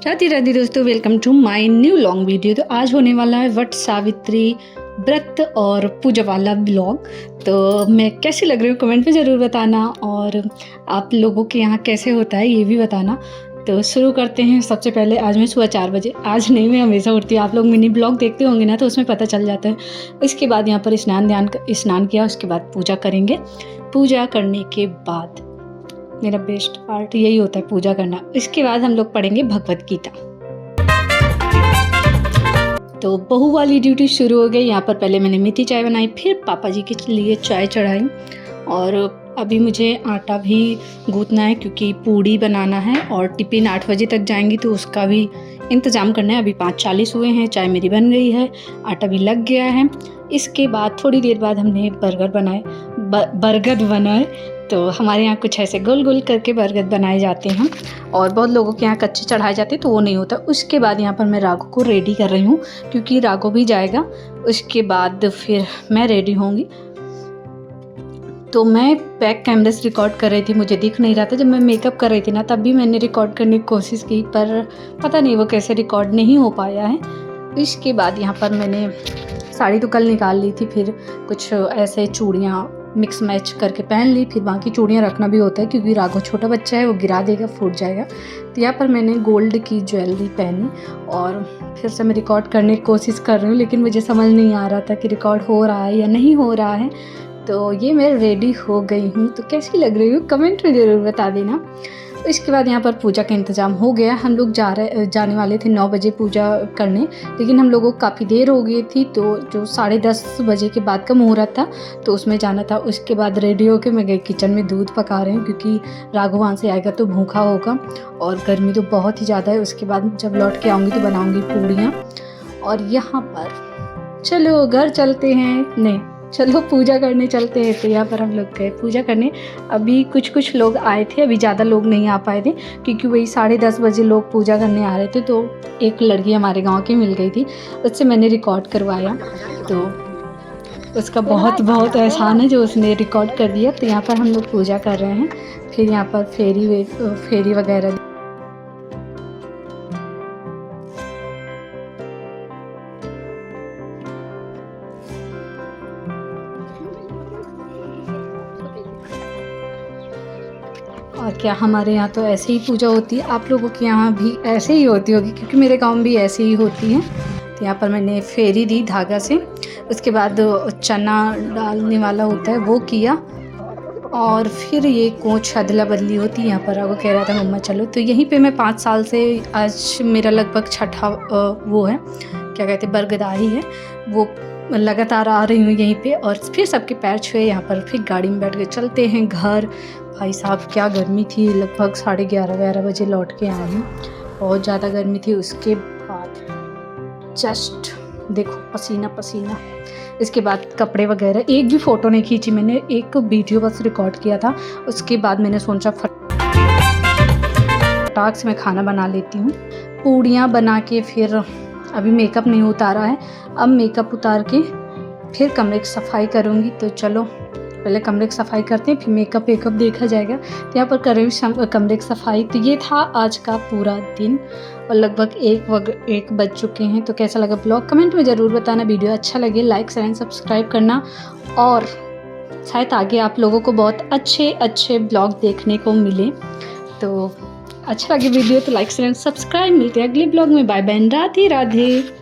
राधे राधे दोस्तों, welcome to my new long video. तो आज होने वाला है वट सावित्री व्रत और पूजा वाला ब्लॉग। तो मैं कैसी लग रही हूँ कमेंट में ज़रूर बताना, और आप लोगों के यहाँ कैसे होता है ये भी बताना। तो शुरू करते हैं। सबसे पहले आज मैं सुबह 4 बजे, आज नहीं, मैं हमेशा उठती हूँ। आप लोग मिनी ब्लॉग देखते होंगे ना, तो उसमें पता चल जाता है। इसके बाद यहाँ पर स्नान किया, उसके बाद पूजा करेंगे। पूजा करने के बाद मेरा बेस्ट पार्ट यही होता है, पूजा करना। इसके बाद हम लोग पढ़ेंगे भगवत गीता। तो बहू वाली ड्यूटी शुरू हो गई। यहाँ पर पहले मैंने मीठी चाय बनाई, फिर पापा जी के लिए चाय चढ़ाई, और अभी मुझे आटा भी गूंथना है क्योंकि पूड़ी बनाना है, और टिफ़िन 8 बजे तक जाएंगी तो उसका भी इंतज़ाम करना है। अभी 5:40 हुए हैं, चाय मेरी बन गई है, आटा भी लग गया है। इसके बाद थोड़ी देर बाद हमने बरगद बनाए। तो हमारे यहाँ कुछ ऐसे गोल गोल करके बरगद बनाए जाते हैं, और बहुत लोगों के यहाँ कच्चे चढ़ाए जाते हैं, तो वो नहीं होता। उसके बाद यहाँ पर मैं राघव को रेडी कर रही हूँ क्योंकि राघव भी जाएगा। उसके बाद फिर मैं रेडी होंगी। तो मैं बैक कैमरे से रिकॉर्ड कर रही थी, मुझे दिख नहीं रहा था। जब मैं मेकअप कर रही थी ना, तब भी मैंने रिकॉर्ड करने की कोशिश की, पर पता नहीं वो कैसे रिकॉर्ड नहीं हो पाया है। इसके बाद यहाँ पर मैंने साड़ी तो कल निकाल ली थी, फिर कुछ ऐसे चूड़ियाँ मिक्स मैच करके पहन ली। फिर बाकी चूड़ियाँ रखना भी होता है क्योंकि राघव छोटा बच्चा है, वो गिरा देगा, फूट जाएगा। तो यहाँ पर मैंने गोल्ड की ज्वेलरी पहनी, और फिर से मैं रिकॉर्ड करने की कोशिश कर रही हूँ, लेकिन मुझे समझ नहीं आ रहा था कि रिकॉर्ड हो रहा है या नहीं हो रहा है। तो ये मैं रेडी हो गई हूँ। तो कैसी लग रही हूँ कमेंट में ज़रूर बता देना। इसके बाद यहाँ पर पूजा का इंतज़ाम हो गया। हम लोग जाने वाले थे 9 बजे पूजा करने, लेकिन हम लोगों को काफ़ी देर हो गई थी। तो जो 10:30 बजे के बाद का मुहूर्त था, तो उसमें जाना था। उसके बाद रेडी होकर मैं गई किचन में, दूध पका रही हूँ क्योंकि राघव वहाँ से आएगा तो भूखा होगा, और गर्मी तो बहुत ही ज़्यादा है। उसके बाद जब लौट के आऊँगी तो बनाऊँगी पूड़ियाँ। और यहाँ पर चलो घर चलते हैं, नहीं चलो पूजा करने चलते हैं। तो यहाँ पर हम लोग गए पूजा करने। अभी कुछ लोग आए थे, अभी ज़्यादा लोग नहीं आ पाए थे क्योंकि वही 10:30 बजे लोग पूजा करने आ रहे थे। तो एक लड़की हमारे गांव की मिल गई थी, उससे मैंने रिकॉर्ड करवाया। तो उसका बहुत बहुत एहसान है जो उसने रिकॉर्ड कर दिया। तो यहाँ पर हम लोग पूजा कर रहे हैं। फिर यहाँ पर फेरी वगैरह। और क्या, हमारे यहाँ तो ऐसे ही पूजा होती है। आप लोगों के यहाँ भी ऐसे ही होती होगी क्योंकि मेरे गांव में भी ऐसे ही होती है। तो यहाँ पर मैंने फेरी दी धागा से। उसके बाद चना डालने वाला होता है वो किया, और फिर ये कोंच अदला बदली होती है। यहाँ पर वो कह रहा था मम्मा चलो। तो यहीं पे मैं 5 साल से, आज मेरा लगभग 6ठा वो है, क्या कहते हैं, बरगदाई है, वो लगातार आ रही हूँ यहीं पे। और फिर सबके पैर छुए। यहाँ पर फिर गाड़ी में बैठ के चलते हैं घर। भाई साहब क्या गर्मी थी, लगभग 11:30 बजे लौट के आए हैं, बहुत ज़्यादा गर्मी थी। उसके बाद जस्ट देखो पसीना पसीना। इसके बाद कपड़े वगैरह, एक भी फ़ोटो नहीं खींची मैंने, एक वीडियो बस रिकॉर्ड किया था। उसके बाद मैंने सोचा फटाक से मैं खाना बना लेती हूँ। पूड़ियाँ बना के फिर अभी मेकअप नहीं उतारा है, अब मेकअप उतार के फिर कमरे की सफाई करूँगी। तो चलो पहले कमरे की सफाई करते हैं, फिर मेकअप देखा जाएगा। तो यहाँ पर कर रही हूँ कमरे की सफाई। तो ये था आज का पूरा दिन, और लगभग 1 बज चुके हैं। तो कैसा लगा ब्लॉग कमेंट में ज़रूर बताना। वीडियो अच्छा लगे लाइक शेयर सब्सक्राइब करना, और शायद आगे आप लोगों को बहुत अच्छे ब्लॉग देखने को मिले। तो अच्छा लगे वीडियो तो लाइक शेयर सब्सक्राइब। मिलते हैं अगले ब्लॉग में। Bye bye, Radhe Radhe.